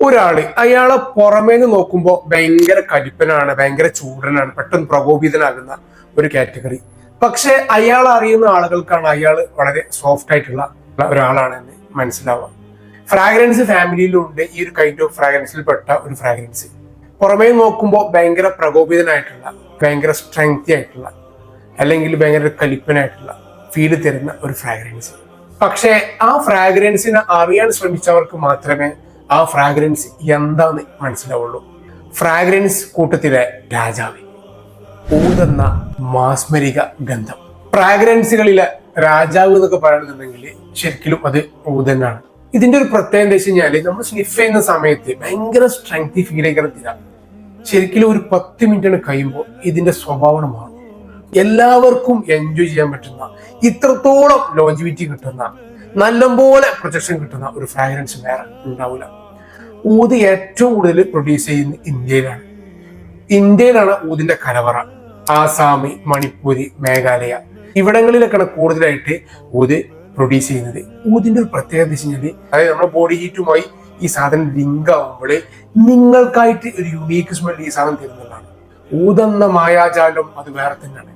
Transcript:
ഒരാള് അയാളെ പുറമേന്ന് നോക്കുമ്പോൾ ഭയങ്കര കലിപ്പനാണ്, ഭയങ്കര ചൂടനാണ്, പെട്ടെന്ന് പ്രകോപിതനാകുന്ന ഒരു കാറ്റഗറി. പക്ഷെ അയാൾ അറിയുന്ന ആളുകൾക്കാണ് അയാൾ വളരെ സോഫ്റ്റ് ആയിട്ടുള്ള ഒരാളാണെന്ന് മനസ്സിലാവുക. ഫ്രാഗ്രൻസ് ഫാമിലിയിലുണ്ട് ഈ ഒരു കൈൻഡ് ഓഫ് ഫ്രാഗ്രൻസിൽപ്പെട്ട ഒരു ഫ്രാഗ്രൻസ്. പുറമേ നോക്കുമ്പോൾ ഭയങ്കര പ്രകോപിതനായിട്ടുള്ള, ഭയങ്കര സ്ട്രെങ്തി ആയിട്ടുള്ള, അല്ലെങ്കിൽ ഭയങ്കര കലിപ്പനായിട്ടുള്ള ഫീല് തരുന്ന ഒരു ഫ്രാഗ്രൻസ്. പക്ഷെ ആ ഫ്രാഗ്രൻസിനെ അറിയാൻ ശ്രമിച്ചവർക്ക് മാത്രമേ ആ ഫ്രാഗ്രൻസ് എന്താന്ന് മനസ്സിലാവുള്ളൂ. ഫ്രാഗ്രൻസ് കൂട്ടത്തിലെ രാജാവ്, ഊതെന്ന മാസ്മരിക ഗന്ധം. ഫ്രാഗ്രൻസുകളിലെ രാജാവ് എന്നൊക്കെ പറയുന്നുണ്ടെങ്കിൽ ശരിക്കും അത് ഊത് തന്നെയാണ്. ഇതിന്റെ ഒരു പ്രത്യേകത എന്താ വെച്ച് കഴിഞ്ഞാല്, നമ്മൾ സ്നിഫ് ചെയ്യുന്ന സമയത്ത് ഭയങ്കര സ്ട്രെങ്തി ഫീൽ ചെയ്യുന്ന ശരിക്കും ഒരു 10 മിനിറ്റ് കഴിയുമ്പോൾ ഇതിന്റെ സ്വഭാവം മാറും. എല്ലാവർക്കും എൻജോയ് ചെയ്യാൻ പറ്റുന്ന, ഇത്രത്തോളം ലോഞ്ചിവിറ്റി കിട്ടുന്ന, നല്ലപോലെ പ്രൊജക്ഷൻ കിട്ടുന്ന ഒരു ഫ്രാഗ്രൻസ് വേറെ ഉണ്ടാവില്ല. ഊത് ഏറ്റവും കൂടുതൽ പ്രൊഡ്യൂസ് ചെയ്യുന്നത് ഇന്ത്യയിലാണ്. ഇന്ത്യയിലാണ് ഊതിന്റെ കലവറ. ആസാമി, മണിപ്പൂര്, മേഘാലയ ഇവിടങ്ങളിലൊക്കെയാണ് കൂടുതലായിട്ട് ഊത് പ്രൊഡ്യൂസ് ചെയ്യുന്നത്. ഊതിന്റെ ഒരു പ്രത്യേകത വെച്ച് കഴിഞ്ഞാല്, അതായത് നമ്മുടെ ബോഡി ഹീറ്റുമായി ഈ സാധനം ലിങ്ക് ആവുമ്പോൾ നിങ്ങൾക്കായിട്ട് ഒരു യുണീക്ക് സ്മെൽ ഈ സാധനം തരുന്നതാണ്. ഊതെന്ന മായാജാലം അത് വേറെ തന്നെയാണ്.